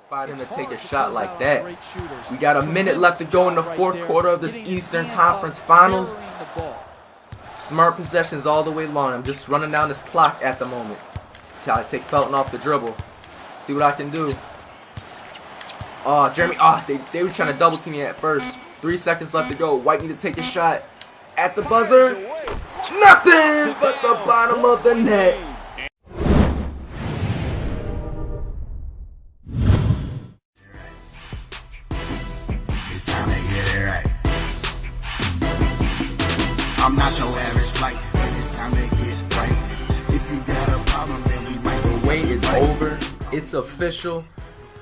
spot him to take a shot like that. We got a minute left to go in the fourth quarter of this Eastern Conference Finals. Smart possessions all the way long. I'm just running down this clock at the moment. That's how I take Felton off the dribble. See what I can do. Oh, Jeremy. Oh, they were trying to double team me at first. 3 seconds left to go. White need to take a shot at the buzzer. Nothing but the bottom of the net. It's time to get it right. I'm not your average flight, and it's time to get right. If you got a problem, then we might just The wait is over. It's official.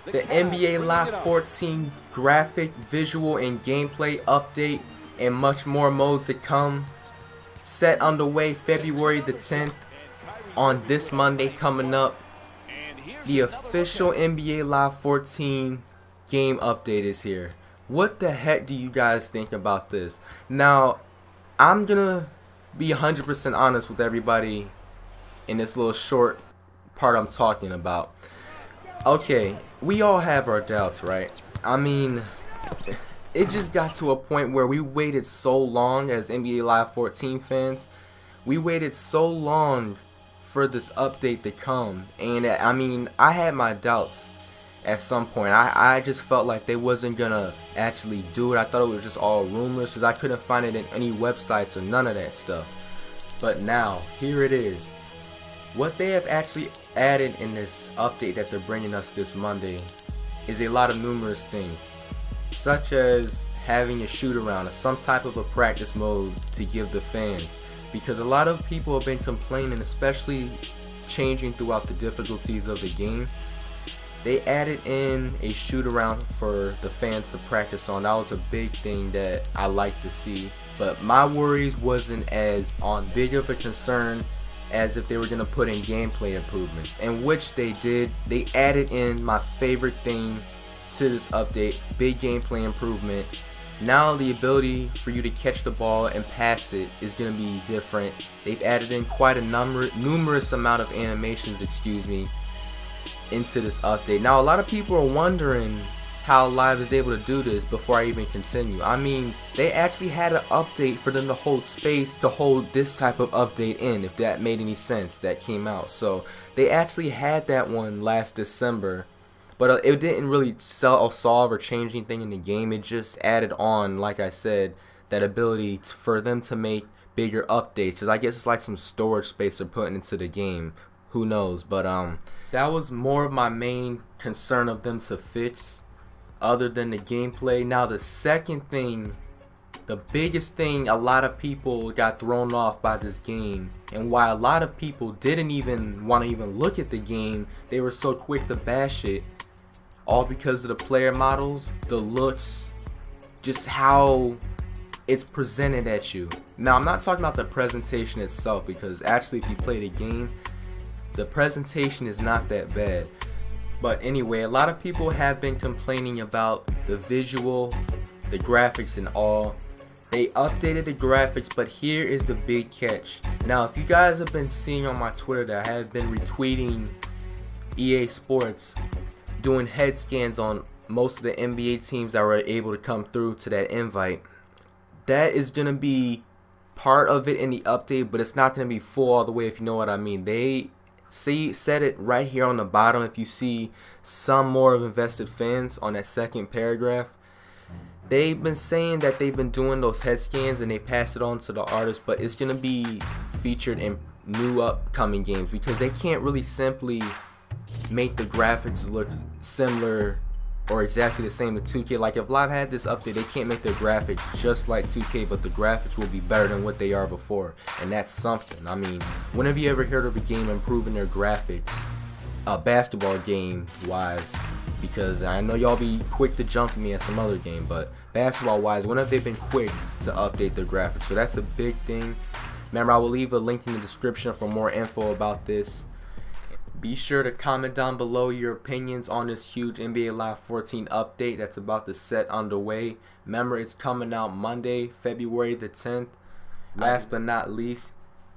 The NBA Live 14 graphic, visual, and gameplay update and much more modes to come. Set underway February the 10th on this Monday coming up. The official NBA Live 14 game update is here. What the heck do you guys think about this? Now, I'm gonna be 100% honest with everybody in this little short part I'm talking about. Okay, we all have our doubts, right? I mean, it just got to a point where we waited so long as NBA Live 14 fans. We waited so long for this update to come. And I mean, I had my doubts at some point. I just felt like they wasn't gonna actually do it. I thought it was just all rumors because I couldn't find it in any websites or none of that stuff. But now, here it is. What they have actually added in this update that they're bringing us this Monday is a lot of numerous things, such as having a shoot around or some type of a practice mode to give the fans, because a lot of people have been complaining, especially changing throughout the difficulties of the game. They added in a shoot around for the fans to practice on. That was a big thing that I like to see, but my worries wasn't as big of a concern as if they were going to put in gameplay improvements, and which they did. They added in my favorite thing to this update, big gameplay improvement. Now the ability for you to catch the ball and pass it is going to be different. They've added in quite a numerous amount of animations, into this update. Now a lot of people are wondering how Live is able to do this. Before I even continue, I mean, they actually had an update for them to hold space to hold this type of update in, if that made any sense, that came out. So they actually had that one last December, but it didn't really solve or change anything in the game. It just added on, like I said, that ability for them to make bigger updates, because I guess it's like some storage space they're putting into the game, who knows. But that was more of my main concern of them to fix, other than the gameplay. Now the second thing, the biggest thing, a lot of people got thrown off by this game, and why a lot of people didn't even want to even look at the game, they were so quick to bash it, all because of the player models, the looks, just how it's presented at you. Now I'm not talking about the presentation itself, because actually if you play the game, the presentation is not that bad. But anyway, a lot of people have been complaining about the visual, the graphics and all. They updated the graphics, but here is the big catch. Now if you guys have been seeing on my Twitter that I have been retweeting EA Sports doing head scans on most of the NBA teams that were able to come through to that invite, that is going to be part of it in the update, but it's not going to be full all the way, if you know what I mean. They said it right here on the bottom. If you see some more of invested fans on that second paragraph, they've been saying that they've been doing those head scans and they pass it on to the artists, but it's going to be featured in new upcoming games, because they can't really simply make the graphics look similar or exactly the same to 2K. Like if Live had this update, they can't make their graphics just like 2K, but the graphics will be better than what they are before, and that's something. I mean, when have you ever heard of a game improving their graphics, a basketball game wise? Because I know y'all be quick to jump at me at some other game, but basketball wise, when have they been quick to update their graphics? So that's a big thing. Remember, I will leave a link in the description for more info about this. Be sure to comment down below your opinions on this huge NBA Live 14 update that's about to set underway. Remember, it's coming out Monday, February the 10th. Last but not least,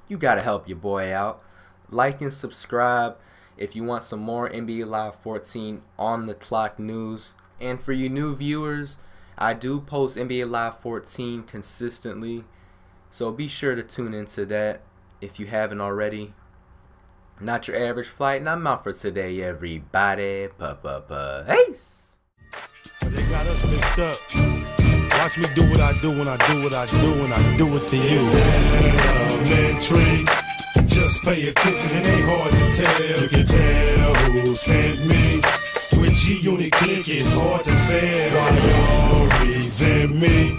you gotta help your boy out. Like and subscribe. if you want some more NBA Live 14 on the clock news. And for you new viewers, I do post NBA Live 14 consistently, so be sure to tune into that if you haven't already. Not your average flight, and I'm out for today, everybody. Peace. They got us mixed up. Watch me do what I do when I do what I do, and I do it to you. Elementary. Just pay attention, it ain't hard to tell. You can tell who sent me. With G-Unit click, it's hard to fail. Why y'all resent me?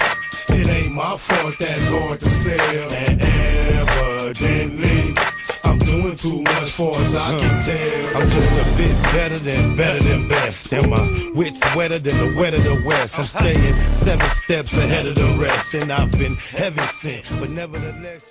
It ain't my fault, that's hard to sell. And evidently, I'm doing too much for as I can tell. I'm just a bit better than best. And my wit's wetter than the wet of the West. I'm staying 7 steps ahead of the rest. And I've been heaven sent, but nevertheless...